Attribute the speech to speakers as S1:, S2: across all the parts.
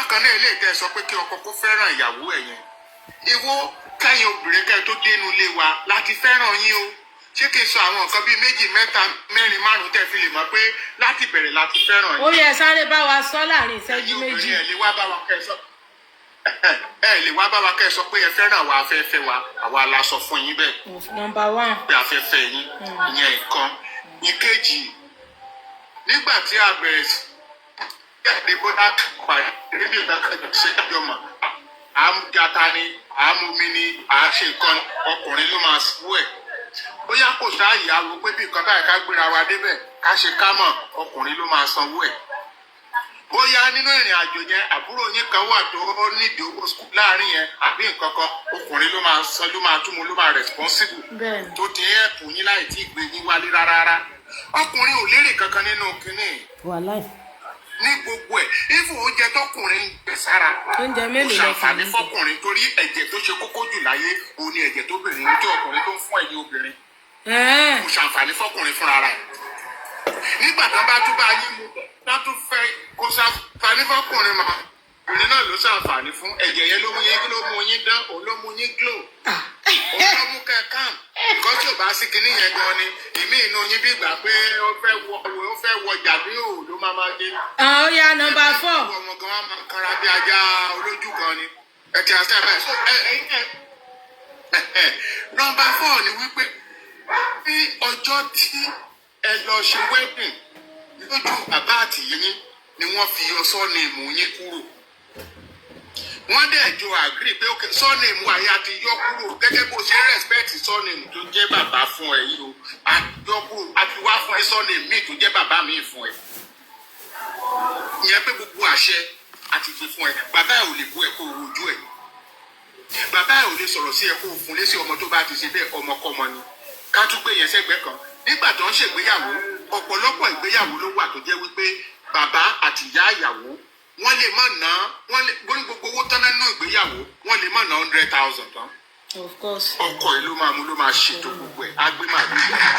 S1: bákan náà ilé ìtẹ́ sọ pé kí ọkọ kó fẹ́ràn ìyàwó ẹ̀ yẹn ìwọ kẹ́yìn obìnrin kẹ́ tó dénú ilé wa láti fẹ́ràn yín o ṣé kí n sọ àwọn nǹkan bíi 2, 3, 4, 5 tẹ́ fi lè mọ̀ pé láti bẹ̀rẹ̀ láti fẹ́ràn yín.
S2: ó yẹ sáré bá wa sọ láàrin ìṣẹ́jú méjì.
S1: ẹ lè wá bá wa kẹ́ sọ pé ẹ fẹ́ràn wa afẹ́fẹ́ wa àwa la sọ fún yín bẹ́ẹ̀.
S2: Number 1.
S1: pé afẹ́fẹ́ yín ìyẹn ìkan ìkejì nígbà tí a bẹ̀rẹ̀ sí jáde bóyá pàdé rédíò dákẹ́jọ ṣe dájọ́ mọ̀ àmújata ni àmúmi ni àṣe nǹkan ọkùnrin ló máa sùn ẹ̀ bóyá kò sáàyè àwọn pé bí nǹkan báyìí ká gbéra wa débẹ̀ ká ṣe ká mọ̀ ọkùnrin ló máa sanwó ẹ̀ bóyá nínú ìrìn àjò yẹn àbúrò yín kan wà tó nídìí owó skul láàrin yẹn àbí nǹkan kan ọkùnrin ló máa san ló máa túmọ̀ ló máa responsible tó ti ẹ̀pù yín láì tí ì gbé yín wálé rárá ọkùnrin ò lérè kankan nínú kínní ní gbogbo ẹ̀ ifo oúnjẹ tọkùnrin ń gbé sára
S2: oúnjẹ
S1: kò
S2: mélòó lẹ
S1: ṣàǹfààní fọkùnrin torí ẹ̀jẹ̀ tó ṣe kókó jù láyé òun ni ẹ̀jẹ̀ tóbìnrin tí ọkùnrin tó ń fún ẹ̀yìn obìnrin kò ṣàǹfààní fọkùnrin fúnra rẹ̀ nígbà tó bá tún bá yín mu bá tún fẹ́ kó ṣàǹfààní fọkùnrin mọ́ obìnrin náà ló ṣàǹfààní fún ẹ̀jẹ̀ yẹn ló mú yín dán òun ló mú yín glow òun ló mú kẹ́ calm nǹkan tí ò bá sí kinní yẹn gan ni ìmí inú yín bí ìgbà pé ó fẹ́ wọ jàdí ò ló máa dé.
S2: ó yá number 4.
S1: ọmọ gan wa máa kanra bí ajá olójú kan ni ẹ ti àṣẹ báyìí so number 4 ni wípé ní ọjọ́ tí ẹ lọ ṣe wedding lójú bàbá àtìyín ni wọ́n fi yọ sọ́ọ̀nìmù yín kúrò wọ́n dẹ̀ jọ àgírí pé ókè sọ́ọ̀nìmù àyà ti yọ kúrò gẹ́gẹ́ bó ṣe respect sọ́ọ̀nìmù tó jẹ́ bàbá fún ẹ yìí o àyọ kúrò àti wá fún ẹ sọ́ọ̀nìmù míì tó jẹ́ bàbá mi fún ẹ ìyẹn pé gbogbo àṣẹ àti fi fún ẹ bàbá ẹ ò lè bú ẹ kó wojú ẹ bàbá ẹ ò lè sọ̀rọ̀ sí ẹ kó fún lé sí ọmọ tó bá ti ṣe bẹ́ẹ̀ ọmọkọ́mọ ni ká tún gbé yẹn sẹ́gbẹ́ kan nígbà tó ń ṣègbéyàwó ọ̀pọ̀lọpọ̀ ìgbéyàwó ló wà tó jẹ́ wípé bàbá àti ìyá ìyàwó wọ́n lè má ná gbogbo owó tán nínú ìgbéyàwó wọ́n lè má ná 100,000 tán.
S2: Of course.
S1: ọkọ ẹ ló máa mú ló máa ṣètò gbogbo ẹ agbé màálù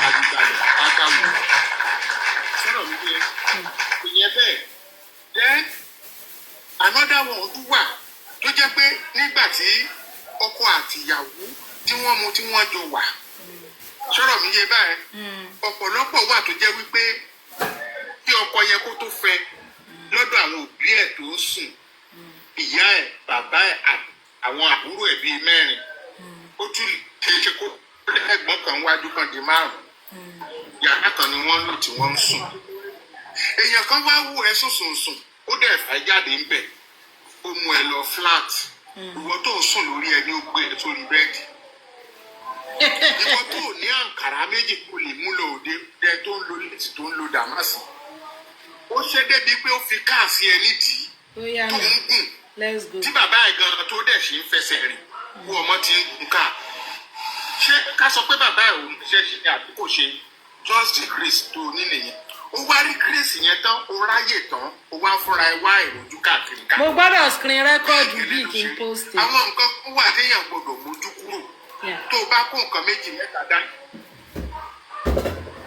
S1: agbègbè agáwò sọ̀rọ̀ mi pé ìyẹn bẹ́ẹ̀ then another one tún wà tó jẹ́ pé nígbà tí ọkọ àti ìyàwó tí wọ́n mu tí wọ́n jọ wà sọ̀rọ̀ mi yé báyẹn ọ̀pọ̀lọpọ̀ wà tó jẹ́ wípé kí ọkọ yẹn kó tó fẹ́ lọ́dọ̀ àwọn òbí ẹ̀ tó ń sùn ìyá ẹ̀ bàbá ẹ̀ àwọn àbúrò ẹ̀ bíi 4 ó tún ṣe kó ẹ̀gbọ́n kan wájú kan di 5 yàrá kan ni wọ́n lò tí wọ́n ń sùn èèyàn kan wá wò ẹ́ sùn ó dẹ̀ fẹ́ jáde ń bẹ̀ ó mú ẹ lọ flat ìwọ tó ń sùn lórí ẹni ó gbé ẹ sórí bẹ́ẹ̀dì ìwọ tó ní àǹkàrá méjì kò lè mú lò òde ẹ tó ń lo létí tó ń lo dàmásì ó ṣe débi pé ó fi káàsì ẹ nídìí tó ń gùn tí bàbá ẹ gan tó dẹ̀ ṣe ń fẹsẹ̀ rìn kú ọmọ tí ń gùn ká ṣé ká sọ pé bàbá ẹ ò ń ṣe ṣe ní àdúgbò ṣe just the grace tó ní nìyẹn ó wá rí grace yẹn tán ó ráyè tán ó wá fúnra ẹ wá ìrojú káàkiri ká.
S2: mo gbọ́dọ̀ screen record bíi kí n post it.
S1: àwọn nǹkan wà téèyàn gbọ́dọ̀ mójú kúrò tó o bá kó nǹkan 2, 3 dání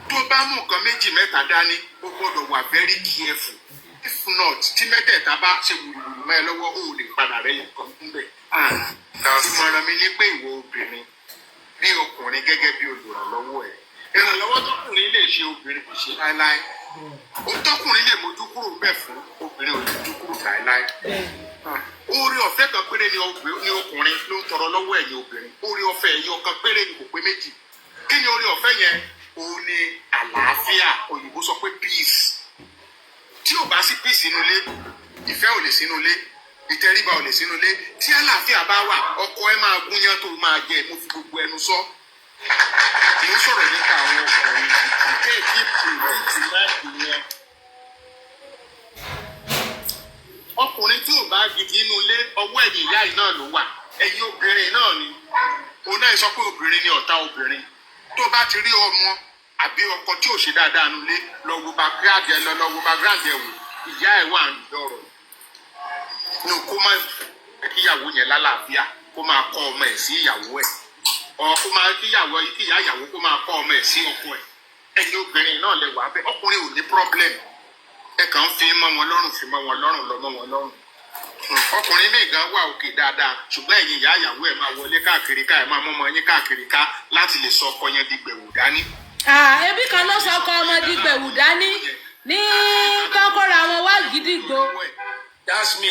S1: tó o bá mú nǹkan 2, 3 dání o gbọ́dọ̀ wà very careful if not tí mẹ́tẹ̀ẹ̀ta bá ṣe wùrùwùrù mọ́ ẹ lọ́wọ́ ó lè padà rẹ̀ yẹn kan níbẹ̀. ìmọ̀ràn mi ni pé ìwọ obìnrin bí ọkùnrin gẹ́gẹ́ bí olùrànlọ́wọ́ ẹ̀ ìrànlọ́wọ́ tọkùnrin lè ṣe obìnrin kò ṣe láéláé ó tọkùnrin lè mójú kúrò bẹ́ẹ̀ fún obìnrin ò lè mójú kúrò láéláé. oore ọ̀fẹ́ kan péré ni ọkùnrin ló ń tọrọ lọ́wọ́ ẹ̀yin obìnrin oore ọ̀fẹ́ ẹ̀yin ọ̀kan péré ni kò pé méjì kí ni oore ọ̀fẹ́ yẹn òun ni àlàáfíà òyìnbó sọ pé peace tí ò bá sí peace nínú ilé ìfẹ́ ò lè sínú ilé ìtẹríba ò lè sínú ilé tí àlàáfíà bá wà ọkọ ẹ máa gúnyán tó máa jẹ mo fi gbogbo ẹnu sọ mo sọ̀rọ̀ nípa àwọn ọkùnrin ìdíje ìdíje láti yẹn ọkùnrin tí ò bá gidi inú ilé ọwọ́ ẹ̀yìn ìyá yìí náà ló wà ẹ̀yin obìnrin náà ni òun náà sọ pé obìnrin ni ọ̀tá obìnrin tó bá ti rí ọmọ àbí ọkọ tí ò ṣe dáadáa nulẹ̀ lọ wo background ẹ lọ wo background ẹ wò ìyá ẹ wà lọ́rọ̀ ní kó má kíyàwó yẹn lálàáfíà kó máa kọ́ ọmọ ẹ̀ sí ìyàwó ẹ̀ kó máa kíyàwó kíyà ìyàwó kó máa kọ́ ọmọ ẹ̀ sí ọkọ ẹ̀ ẹ̀yin obìnrin náà lè wà bẹ́ẹ̀ ọkùnrin ò ní problem ẹ kàn ń fi mọ́ wọn lọ́rùn lọ mọ́ wọn lọ́rùn ọkùnrin míì gan wà òkè dáadáa ṣùgbọ́n ẹ̀yin ìyá ìyàwó ẹ̀ máa wọlé káàkiri ká ẹ̀ máa mọ́mọ́ yín káàkiri ká láti lè sọ ọkọ yẹn di gbẹ̀wò dání.
S2: Ebi kan ló sọ ọkọ ọmọ di gbẹ̀wò dání ní kọ́kọ́rọ́ àwọn wá gídígbò.
S1: That's me.